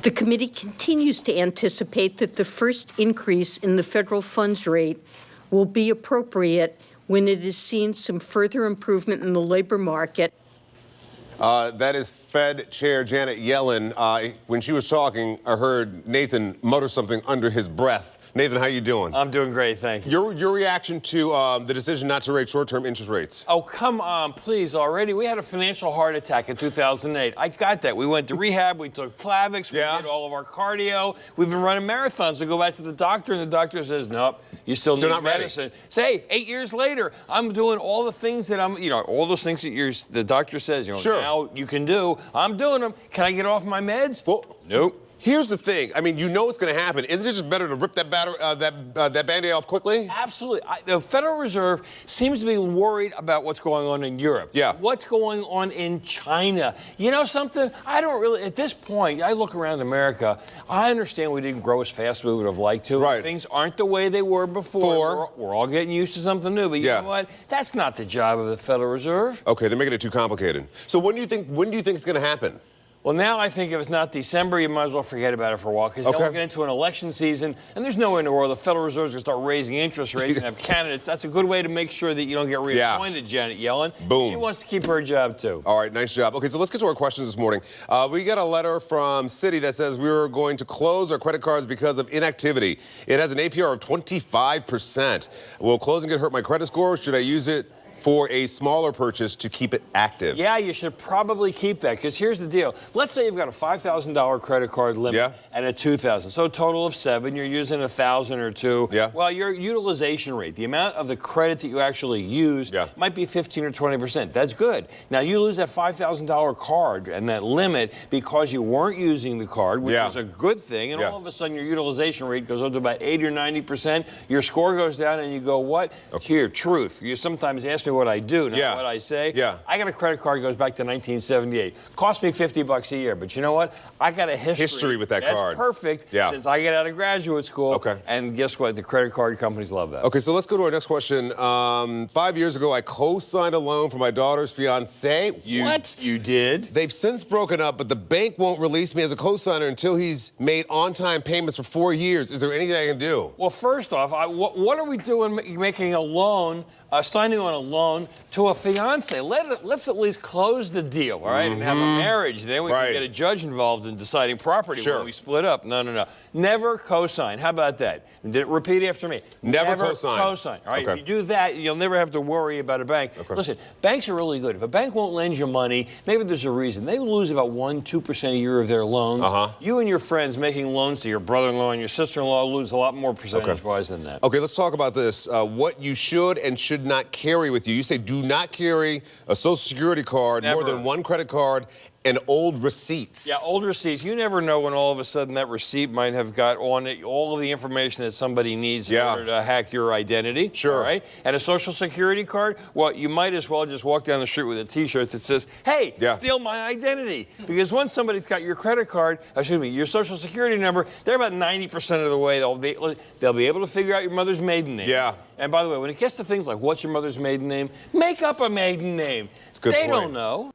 The committee continues to anticipate that the first increase in the federal funds rate will be appropriate when it has seen some further improvement in the labor market. That is Fed Chair Janet Yellen. When she was talking, I heard Nathan mutter something under his breath. Nathan, how you doing? I'm doing great, thank you. Your reaction to the decision not to raise short-term interest rates? Oh, come on, please, already. We had a financial heart attack in 2008. I got that. We went to rehab, we took Plavix, we did all of our cardio. We've been running marathons. We go back to the doctor, and the doctor says, nope, you still need medicine. Say, hey, 8 years later, I'm doing all the things that all those things that the doctor says, now you can do. I'm doing them. Can I get off my meds? Well, nope. Here's the thing. I mean, you know what's going to happen. Isn't it just better to rip that Band-Aid off quickly? Absolutely. The Federal Reserve seems to be worried about what's going on in Europe. Yeah. What's going on in China. You know something? I don't really, at this point, I look around America, I understand we didn't grow as fast as we would have liked to. Right. Things aren't the way they were before. We're all getting used to something new. But you know what? That's not the job of the Federal Reserve. Okay, they're making it too complicated. So when do you think it's going to happen? Well, now I think if it's not December, you might as well forget about it for a while, because now we're getting into an election season, and there's no way in the world the Federal Reserve is going to start raising interest rates and have candidates. That's a good way to make sure that you don't get reappointed, Janet Yellen. Boom. She wants to keep her job, too. All right, nice job. Okay, so let's get to our questions this morning. We got a letter from Citi that says we were going to close our credit cards because of inactivity. It has an APR of 25%. Will closing it hurt my credit score? Should I use it for a smaller purchase to keep it active? Yeah, you should probably keep that, because here's the deal. Let's say you've got a $5,000 credit card limit and a $2,000, so a total of $7,000. You're using $1,000 or $2,000. Yeah. Well, your utilization rate, the amount of the credit that you actually use, might be 15 or 20%. That's good. Now, you lose that $5,000 card and that limit because you weren't using the card, which is a good thing, and all of a sudden your utilization rate goes up to about 80 or 90%. Your score goes down, and you go, what? Here, truth. You sometimes ask me what I do, not what I say. I got a credit card that goes back to 1978. Cost me $50 a year, but you know what? I got a history with that card. That's perfect since I get out of graduate school. And guess what? The credit card companies love that. Okay, so let's go to our next question. 5 years ago, I co-signed a loan for my daughter's fiance. What? You did? They've since broken up, but the bank won't release me as a co-signer until he's made on-time payments for 4 years. Is there anything I can do? Well, first off, what are we doing making a loan, signing on a loan to a fiance? Let's at least close the deal, all right, and have a marriage. Then we can get a judge involved in deciding property when we split up. No. Never co-sign. How about that? Repeat after me. Never co-sign. Co-sign. All right. If you do that, you'll never have to worry about a bank. Listen, banks are really good. If a bank won't lend you money, maybe there's a reason. They lose about 1-2% a year of their loans. You and your friends making loans to your brother-in-law and your sister-in-law lose a lot more percentage-wise than that. Okay, let's talk about this. What you should and should not carry with you. You say do not carry a Social Security card, more than one credit card, and old receipts. Yeah, old receipts. You never know when all of a sudden that receipt might have got on it all of the information that somebody needs in order to hack your identity. All right? And a Social Security card, well, you might as well just walk down the street with a T-shirt that says, hey, steal my identity. Because once somebody's got your credit card, your Social Security number, they're about 90% of the way they'll be able to figure out your mother's maiden name. And by the way, when it gets to things like what's your mother's maiden name, make up a maiden name. It's a good point. They don't know.